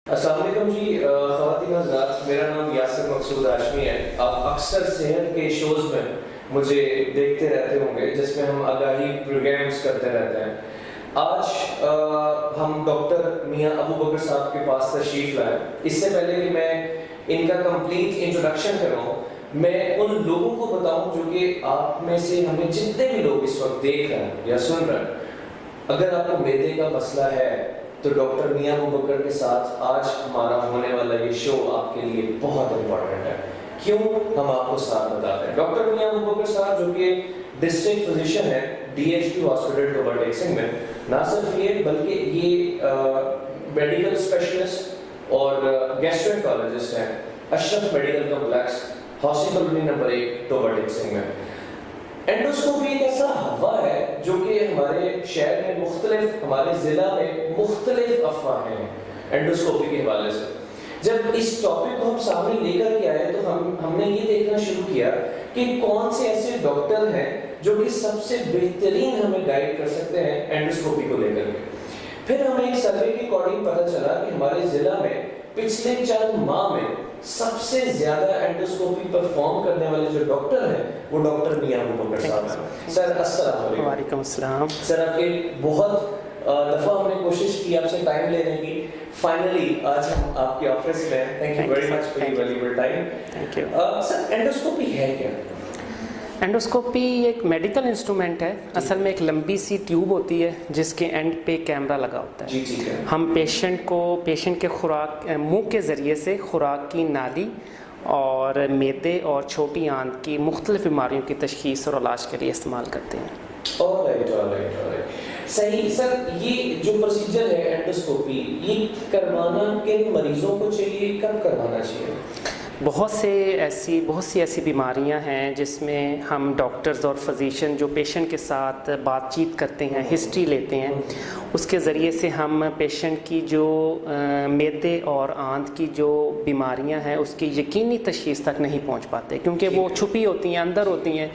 السلام علیکم جی، خواتین حضرات، میرا نام یاسر مقصود ہاشمی ہے۔ آپ اکثر صحت کے شوز میں مجھے دیکھتے رہتے ہوں گے جس میں ہم آگاہی پروگرامز کرتے رہتے ہیں۔ آج ہم ڈاکٹر میاں ابو بکر صاحب کے پاس تشریف لائے۔ اس سے پہلے کہ میں ان کا کمپلیٹ انٹروڈکشن کروں، میں ان لوگوں کو بتاؤں جو کہ آپ میں سے ہمیں جتنے بھی لوگ اس وقت دیکھ رہے ہیں یا سن رہے ہیں، اگر آپ کو معدے کا مسئلہ ہے تو ڈاکٹر میاں ابو بکر کے ساتھ آج ہمارا ہونے والا یہ شو آپ کے لیے بہت امپورٹنٹ ہے۔ کیوں؟ ہم آپ کو ساتھ بتاتے ہیں۔ ڈاکٹر میاں ابو بکر صاحب جو کہ ڈسٹرکٹ فزیشین ہے DHQ ہاسپٹل ٹوبر ٹیکسنگ میں، نہ صرف یہ بلکہ یہ میڈیکل اسپیشلسٹ اور گیسٹرنٹالوجسٹ ہیں Ashraf medical complex hospital building number 1 ٹوبر ٹیکسنگ میں۔ اینڈوسکوپی ایک ایسا ہوا ہے جو کہ ہمارے شہر میں مختلف، ہمارے ضلع میں مختلف افواہیں ہیں اینڈوسکوپی کے حوالے سے۔ جب اس ٹاپک کو ہم سامنے لے کر کے آئے تو ہم نے یہ دیکھنا شروع کیا کہ کون سے ایسے ڈاکٹر ہیں جو کہ سب سے بہترین ہمیں گائیڈ کر سکتے ہیں اینڈوسکوپی کو لے کر کے۔ پھر ہمیں ایک سروے کے اکارڈنگ پتہ چلا کہ ہمارے ضلع میں پچھلے چند ماہ میں سب سے زیادہ اینڈوسکوپی پرفارم کرنے والے جو ڈاکٹر ہیں وہ ڈاکٹر میاں ابو بکر صاحب ہیں۔ سر السلام علیکم۔ وعلیکم السلام۔ سر آپ کے بہت دفعہ ہم نے کوشش کی آپ سے ٹائم لینے کی، فائنلی آج ہم آپ کے آفس میں ہیں۔ Thank you very much for your valuable time. Thank you. Sir endoscopy ہے کیا؟ اینڈوسکوپی ایک میڈیکل انسٹرومنٹ ہے۔ اصل میں ایک لمبی سی ٹیوب ہوتی ہے جس کے اینڈ پہ کیمرہ لگا ہوتا ہے۔ جی ٹھیک ہے۔ ہم پیشنٹ کے خوراک منہ کے ذریعے سے خوراک کی نالی اور معدے اور چھوٹی آنت کی مختلف بیماریوں کی تشخیص اور علاج کے لیے استعمال کرتے ہیں۔ alright۔ صحیح سر، یہ جو پروسیجر ہے اینڈوسکوپی، یہ کروانا کن مریضوں کو چاہیے، کب کروانا چاہیے؟ بہت سی ایسی بیماریاں ہیں جس میں ہم ڈاکٹرز اور فزیشین جو پیشنٹ کے ساتھ بات چیت کرتے ہیں، ہسٹری لیتے ہیں، اس کے ذریعے سے ہم پیشنٹ کی جو معدے اور آنت کی جو بیماریاں ہیں اس کی یقینی تشخیص تک نہیں پہنچ پاتے کیونکہ وہ چھپی ہوتی ہیں، اندر ہوتی ہیں۔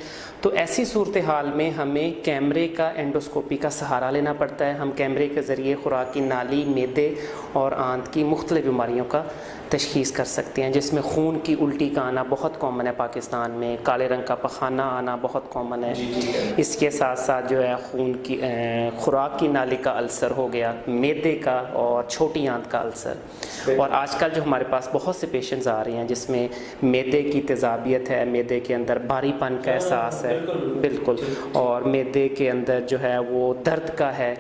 تو ایسی صورتحال میں ہمیں کیمرے کا اینڈوسکوپی کا سہارا لینا پڑتا ہے۔ ہم کیمرے کے ذریعے خوراک کی نالی، معدے اور آنت کی مختلف بیماریوں کا تشخیص کر سکتے ہیں، جس میں خون کی الٹی کا آنا بہت کامن ہے پاکستان میں، کالے رنگ کا پخانہ آنا بہت کامن ہے۔ اس کے ساتھ ساتھ جو ہے خوراک کی نالی کا السر ہو گیا، معدے کا اور چھوٹی آنت کا السر۔ اور آج کل جو ہمارے پاس بہت سے پیشنٹس آ رہے ہیں جس میں معدے کی تیزابیت ہے، معدے کے اندر بھاری پن کا احساس ہے، بالکل، اور معدے کے اندر جو ہے وہ درد کا ہے،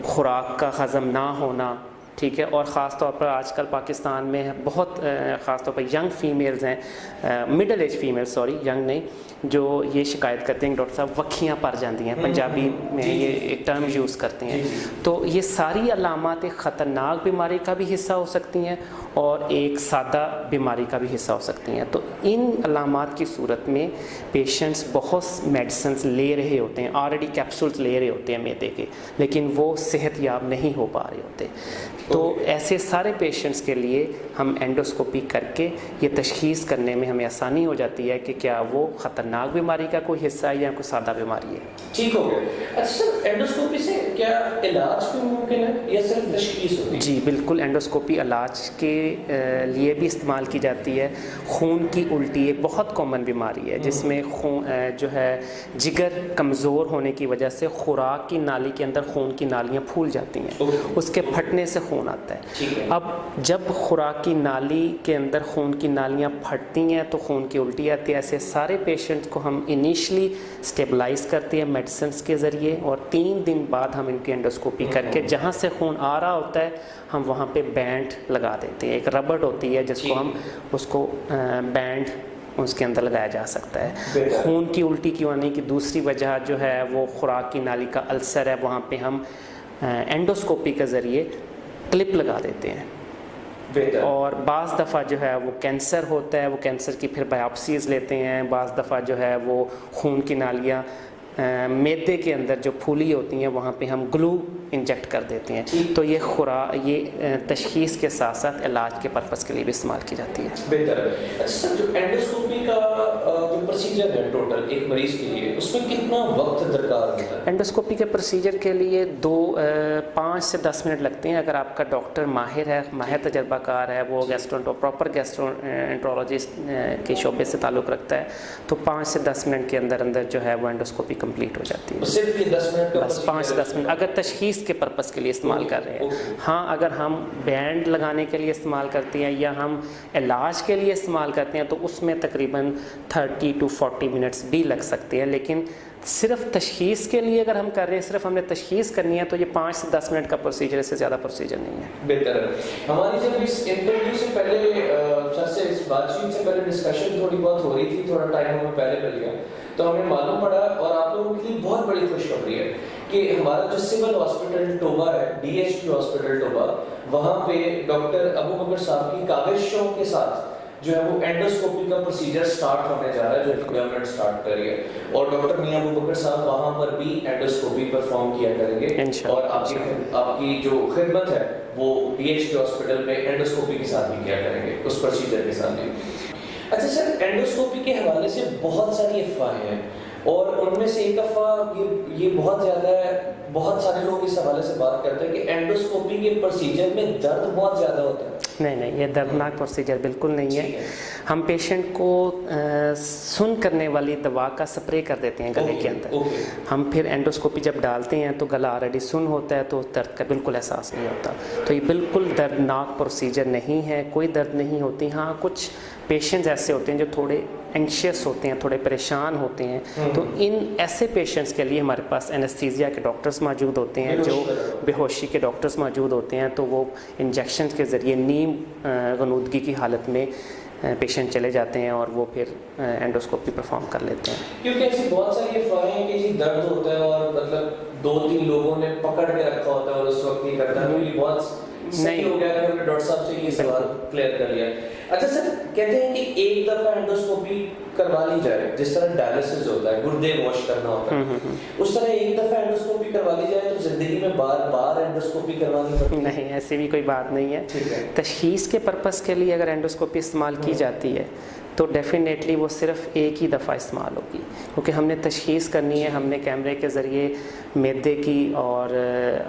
خوراک کا ہضم نہ ہونا، ٹھیک ہے۔ اور خاص طور پر آج کل پاکستان میں بہت خاص طور پر ینگ فیمیلز ہیں، middle age female, sorry young نہیں، جو یہ شکایت کرتے ہیں کہ ڈاکٹر صاحب وکھیاں پڑ جاتی ہیں، پنجابی میں یہ ایک ٹرم یوز کرتے ہیں۔ تو یہ ساری علامات ایک خطرناک بیماری کا بھی حصہ ہو سکتی ہیں اور ایک سادہ بیماری کا بھی حصہ ہو سکتی ہیں۔ تو ان علامات کی صورت میں پیشنٹس بہت میڈیسنس لے رہے ہوتے ہیں، آلریڈی کیپسولز لے رہے ہوتے ہیں معدے کے، لیکن وہ صحت یاب نہیں ہو پا رہے ہوتے۔ تو ایسے سارے پیشنٹس کے لیے ہم اینڈوسکوپی کر کے یہ تشخیص کرنے میں ہمیں آسانی ہو جاتی ہے کہ کیا وہ خطرناک بیماری کا کوئی حصہ ہے یا کوئی سادہ بیماری ہے۔ ٹھیک ہو گیا۔ اچھا سر، اینڈوسکوپی سے کیا علاج بھی ممکن ہے یا صرف تشخیص ہوتی ہے؟ جی بالکل، اینڈوسکوپی علاج کے لیے بھی استعمال کی جاتی ہے۔ خون کی الٹی ایک بہت کامن بیماری ہے جس میں جو ہے جگر کمزور ہونے کی وجہ سے خوراک کی نالی کے اندر خون کی نالیاں پھول جاتی ہیں، اس کے پھٹنے سے خون آتا ہے۔ اب جب خوراک کی نالی کے اندر خون کی نالیاں پھٹتی ہیں تو خون کی الٹی آتی ہے۔ ایسے سارے پیشنٹس کو ہم انیشلی اسٹیبلائز کرتے ہیں میڈیسنس کے ذریعے، اور 3 دن بعد ہم ان کی اینڈوسکوپی کر کے جہاں سے خون آ رہا ہوتا ہے ہم وہاں پہ بینڈ لگا دیتے ہیں۔ ایک ربڑ ہوتی ہے جس کو ہم بینڈ اس کے اندر لگایا جا سکتا ہے۔ خون کی الٹی کی ہونے کی دوسری وجہ جو ہے وہ خوراک کی نالی کا السر ہے، وہاں پہ ہم اینڈوسکوپی کے ذریعے کلپ لگا دیتے ہیں۔ اور بعض دفعہ جو ہے وہ کینسر ہوتا ہے، وہ کینسر کی پھر بایوپسیز لیتے ہیں۔ بعض دفعہ جو ہے وہ خون کی نالیاں معدے کے اندر جو پھولی ہوتی ہیں وہاں پہ ہم گلو انجیکٹ کر دیتے ہیں۔ تو یہ تشخیص کے ساتھ ساتھ علاج کے پرپس کے لیے بھی استعمال کی جاتی ہے۔ بہتر ہے۔ اچھا سر، جو اینڈوسکوپی کا جو प्रोसीजर है टोटल एक मरीज के लिए, उसमें कितना वक्त दरकार होता है? एंडोस्कोपी के प्रोसीजर के लिए 5 से 10 मिनट लगते हैं। अगर आपका डॉक्टर माहिर है, माहिर तजर्बाकार है, वो प्रॉपर गैस्ट्रोएंट्रोलॉजिस्ट के शोबे से ताल्लुक़ रखता है, तो 5 से 10 मिनट के अंदर अंदर जो है वो एंडोस्कोपी कंप्लीट हो जाती है। सिर्फ ये 10 मिनट का बस 5 से 10 मिनट अगर तशखीस के पर्पज़ के लिए इस्तेमाल कर रहे हैं। हाँ, अगर हम बैंड लगाने के लिए इस्तेमाल करते हैं या हम इलाज के लिए इस्तेमाल करते हैं तो उसमें तकरीबन 30 to 40 मिनट्स भी लग सकते हैं। लेकिन सिर्फ तशखीस के लिए अगर हम कर रहे हैं, सिर्फ हमने तशखीस करनी है, तो ये 5 से 10 मिनट का प्रोसीजर, इससे ज़्यादा प्रोसीजर नहीं है। बेहतर है। हमारी जब इस इंटरव्यू से पहले सर से इस बातचीत से पहले डिस्कशन थोड़ी बहुत हो रही थी, थोड़ा टाइम हमें पहले मिल गया, तो हमें मालूम पड़ा और आप लोगों के लिए बहुत बड़ी खुशखबरी है कि हमारा जो सिविल हॉस्पिटल टोबा है, DHP हॉस्पिटल टोबा, वहाँ पे डॉक्टर अबू बकर साहब की काविशों के साथ जो है वो एंडोस्कोपी का प्रोसीजर स्टार्ट होने जा रहा है, जो गवर्नमेंट स्टार्ट कर रही है, और डॉक्टर मियां अबू बकर साहब वहाँ पर भी एंडोस्कोपी परफॉर्म किया करेंगे और आपकी जो खिदमत है वो DHP हॉस्पिटल में एंडोस्कोपी के साथ भी किया करेंगे, उस प्रोसीजर के साथ भी। अच्छा सर, एंडोस्कोपी के हवाले से बहुत सारी अफवाहें हैं और उनमें से एक अफवाह ये बहुत ज़्यादा है, बहुत सारे लोग इस हवाले से बात करते हैं कि एंडोस्कोपी के प्रोसीजर में दर्द बहुत ज़्यादा होता है। नहीं, ये दर्दनाक प्रोसीजर बिल्कुल नहीं है। हम पेशेंट को सुन करने वाली दवा का स्प्रे कर देते हैं गले के अंदर। हम फिर एंडोस्कोपी जब डालते हैं तो गला ऑलरेडी सुन होता है, तो दर्द का बिल्कुल एहसास नहीं होता। तो ये बिल्कुल दर्दनाक प्रोसीजर नहीं है, कोई दर्द नहीं होती। हाँ, कुछ पेशेंट्स ऐसे होते हैं जो थोड़े एंग्शियस होते हैं, थोड़े परेशान होते हैं, तो इन ऐसे पेशेंट्स के लिए हमारे पास एनेस्थीसिया के डॉक्टर्स मौजूद होते हैं, जो बेहोशी के डॉक्टर्स मौजूद होते हैं, तो वो इंजेक्शन के ज़रिए नीम गनूदगी की हालत में पेशेंट चले जाते हैं और वो फिर एंडोस्कोपी परफॉर्म कर लेते हैं। क्योंकि ऐसी बहुत सारी अफवाहें हैं कि जी दर्द होता है और मतलब 2-3 लोगों ने पकड़ के रखा होता है और उस वक्त नहीं करता है, ये बहुत नहीं हो गया कि हमने डॉक्टर साहब से ये सवाल क्लियर कर लिया। अच्छा सर, कहते हैं कि एक दफ़ा एंडोस्कोपी करवा ली जाए, जिस तरह डायलिसिस होता है, गुर्दे वॉश करना होता है, उस तरह एक दफ़ा एंडोस्कोपी करवा ली जाए तो ज़िंदगी में बार बार एंडोस्कोपी करवानी पड़ती है? नहीं, ऐसी भी कोई बात नहीं है। तशखीस के पर्पज़ के लिए अगर एंडोस्कोपी इस्तेमाल की जाती है तो डेफिनेटली वो सिर्फ़ एक ही दफ़ा इस्तेमाल होगी, क्योंकि हमने तशखीस करनी है। हमने कैमरे के ज़रिए मैदे की और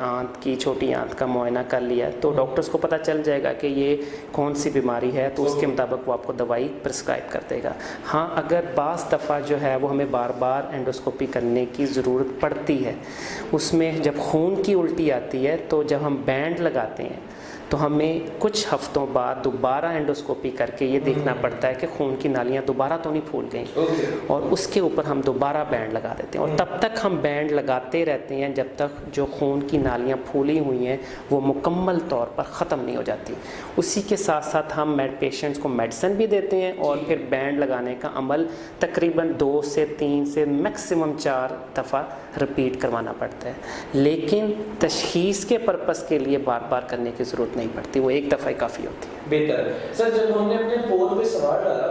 आंत की, छोटी आंत का मुआयना कर लिया, तो डॉक्टर्स को पता चल जाएगा कि ये कौन सी बीमारी है, तो उसके मुताबिक वो आपको दवाई प्रिस्क्राइब कर देगा। हाँ, अगर बाज़ दफ़ा जो है वो हमें बार बार एंडोस्कोपी करने की ज़रूरत पड़ती है, उसमें जब खून की उल्टी आती है, तो जब हम बैंड लगाते हैं तो हमें कुछ हफ्तों बाद दोबारा एंडोस्कोपी करके ये देखना पड़ता है कि खून की नालियाँ दोबारा तो नहीं फूल गई, और उसके ऊपर हम दोबारा बैंड लगा देते हैं। और तब तक हम बैंड लगाते रहते हैं जब तक जो खून की नालियाँ फूली हुई हैं वो मुकम्मल तौर पर ख़त्म नहीं हो जाती। उसी के साथ साथ हम पेशेंट्स को मेडिसिन भी देते हैं और फिर बैंड लगाने का अमल तकरीबन 2 से 3 से मैक्सिमम 4 दफ़ा रिपीट करवाना पड़ता है। लेकिन तशखीस के पर्पज़ के लिए बार बार करने की ज़रूरत नहीं पड़ती, वो एक दफ़ा ही काफ़ी होती है। बेहतर सर, जब हमने अपने पोल पे सवाल डाला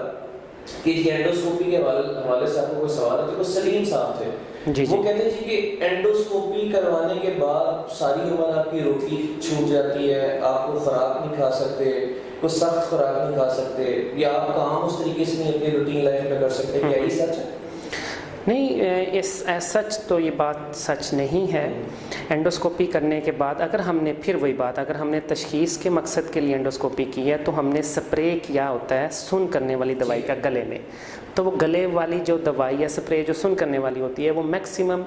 कि एंडोस्कोपी के हवाले से आपको कोई सवाल है, तो सलीम साहब थे, जी वो कहते हैं कि एंडोस्कोपी करवाने के बाद सारी उम्र आपकी रोटी छूट जाती है, आप कोई खुराक नहीं खा सकते, कोई सख्त खुराक नहीं खा सकते, या आप काम उस तरीके से नहीं अपनी रूटीन लाइफ में कर सकते, क्या ये सच है? नहीं, सच तो ये बात सच नहीं है। एंडोस्कोपी करने के बाद अगर हमने, फिर वही बात, अगर हमने तशखीस के मकसद के लिए एंडोस्कोपी की है तो हमने स्प्रे किया होता है सुन करने वाली दवाई का गले में, तो वो गले वाली जो दवाई या स्प्रे जो सुन करने वाली होती है वो मैक्सिमम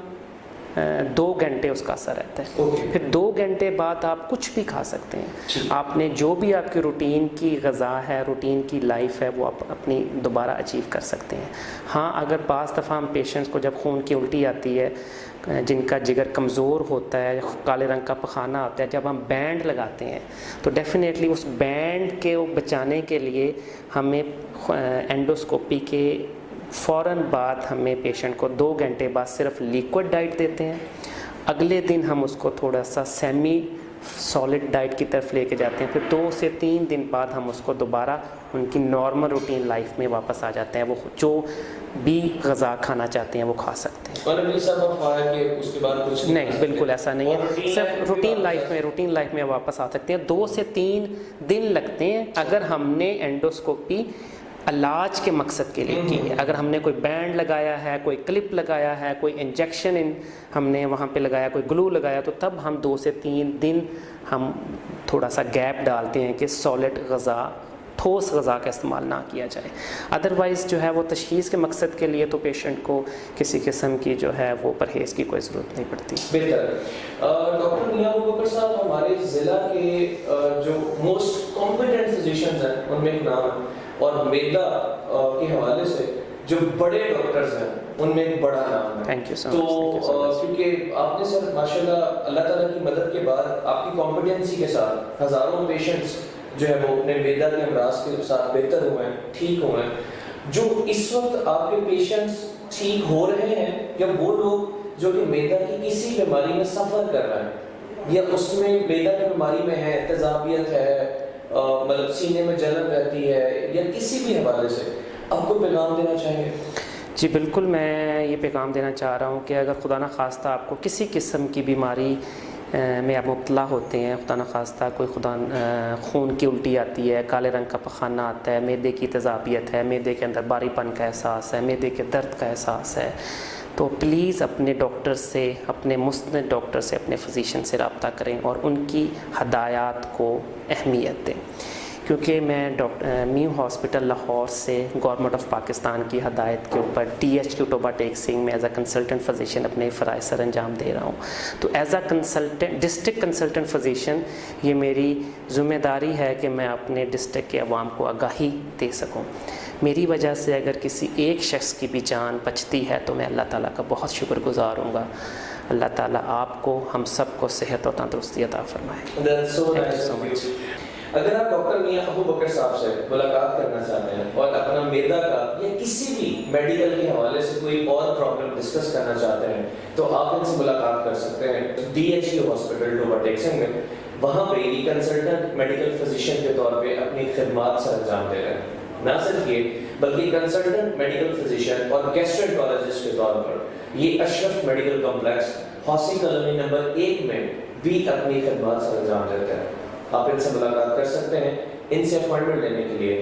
2 घंटे उसका असर रहता है। फिर 2 घंटे बाद आप कुछ भी खा सकते हैं। आपने जो भी आपकी रूटीन की ग़िज़ा है, रूटीन की लाइफ है, वो आप अपनी दोबारा अचीव कर सकते हैं। हाँ, अगर बाज़ दफ़ा हम पेशेंट्स को जब खून की उल्टी आती है, जिनका जिगर कमज़ोर होता है, काले रंग का पखाना होता है, जब हम बैंड लगाते हैं तो डेफिनेटली उस बैंड के बचाने के लिए हमें एंडोस्कोपी के फ़ौरन बाद हमें पेशेंट को 2 घंटे बाद सिर्फ लिक्विड डाइट देते हैं। अगले दिन हम उसको थोड़ा सा सेमी सॉलिड डाइट की तरफ लेके जाते हैं। फिर 2 से 3 दिन बाद हम उसको दोबारा उनकी नॉर्मल रूटीन लाइफ में वापस आ जाते हैं। वो जो भी ग़िज़ा खाना चाहते हैं वो खा सकते हैं। उसके बाद कुछ नहीं, बिल्कुल ऐसा नहीं है। सिर्फ रूटीन लाइफ में वापस आ सकते हैं। 2 से 3 दिन लगते हैं अगर हमने एंडोस्कोपी इलाज के मकसद के लिए की है। अगर हमने कोई बैंड लगाया है, कोई क्लिप लगाया है, कोई इंजेक्शन हमने वहाँ पे लगाया, कोई ग्लू लगाया, तो तब हम 2 से 3 दिन हम थोड़ा सा गैप डालते हैं कि सॉलिड ग़ज़ा, ठोस ग़ज़ा का इस्तेमाल ना किया जाए। अदरवाइज़ जो है वो तशख़ीस के मकसद के लिए तो पेशेंट को किसी किस्म की जो है वो परहेज़ की कोई ज़रूरत नहीं पड़ती। बेहतर। डॉक्टर मियां अबू बकर साहब, हमारे ज़िला के जो मोस्ट कॉम्पिटेंट फिजिशियंस हैं उनमें एक नाम है, और मेदा के हवाले से जो बड़े डॉक्टर्स हैं उनमें एक बड़ा नाम है। थैंक यू सो तो मच। क्योंकि आपने सर माशाल्लाह अल्लाह ताला की मदद के बाद आपकी कॉम्पिटेंसी के साथ हज़ारों पेशेंट्स जो है वो अपने मेदा के अमराज के साथ बेहतर हुए हैं, ठीक हुए हैं। जो इस वक्त आपके पेशेंट्स ठीक हो रहे हैं, या वो लोग जो कि मेदा की किसी बीमारी में सफ़र कर रहे हैं, या उसमें मेदा की बीमारी में है, तेज़ाबियत है, मतलब सीने में जलन रहती है, या किसी भी हवाले से आपको पैगाम देना चाहेंगे? जी बिल्कुल, मैं ये पैगाम देना चाह रहा हूँ कि अगर खुदा न खास्ता आपको किसी किस्म की बीमारी में आप मुब्तला होते हैं, खुदा न खास्ता कोई खून की उल्टी आती है, काले रंग का पखाना आता है, मैदे की तेज़ाबियत है, मैदे के अंदर बारीपन का एहसास है, मैदे के दर्द का एहसास है, तो प्लीज़ अपने डॉक्टर से, अपने मुस्तनद डॉक्टर से, अपने फिजिशियन से रब्ता करें और उनकी हदायत को अहमियत दें। क्योंकि मैं मीम हॉस्पिटल लाहौर से गवर्नमेंट ऑफ पाकिस्तान की हदायत के ऊपर THQ टोबा टेक्सिंग में एज अ कंसल्टेंट फ़िज़िशियन अपने फ़राइज़ सर अंजाम दे रहा हूँ। तो as a consultant, district consultant physician, ये मेरी ज़िम्मेदारी है कि मैं अपने डिस्ट्रिक्ट के अवाम को आगाही दे सकूँ। मेरी वजह से अगर किसी एक शख्स की भी जान बचती है तो मैं अल्लाह ताला का बहुत शुक्रगुज़ार हूँगा। अल्लाह ताला आपको, हम सब को सेहत और तंदुरुस्ती अता फरमाए। That's so Thank you nice so of much. you. अगर आप डॉक्टर मियां अबू बकर साहब से मुलाकात करना चाहते हैं और अपना मेदा का या किसी भी मेडिकल के हवाले से कोई और प्रॉब्लम डिस्कस करना चाहते हैं, तो आप इनसे मुलाकात कर सकते हैं DHQ हॉस्पिटल टोबा टेक्सिंग में। वहाँ पे ये कंसल्टेंट मेडिकल फिजिशियन के तौर पे अपनी खिदमात सर अंजाम दे रहे हैं। ना सिर्फ ये, बल्कि कंसल्टेंट मेडिकल फिजिशियन और गैस्ट्रोएंटरोलॉजिस्ट के तौर पर ये अशरफ मेडिकल कॉम्प्लेक्स हौसी कॉलोनी नंबर 1 में भी अपनी खिदमात सर अंजाम देते हैं। आप इनसे मुलाकात कर सकते हैं। इनसे अपॉइंटमेंट लेने के लिए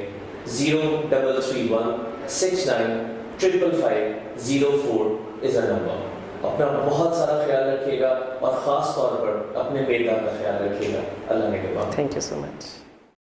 0331 69 555 04 इज़ अ नंबर। अपना बहुत सारा ख्याल रखिएगा और ख़ास तौर पर अपने बेटा का ख्याल रखिएगा। अल्लाह ने के बाद। Thank you so much.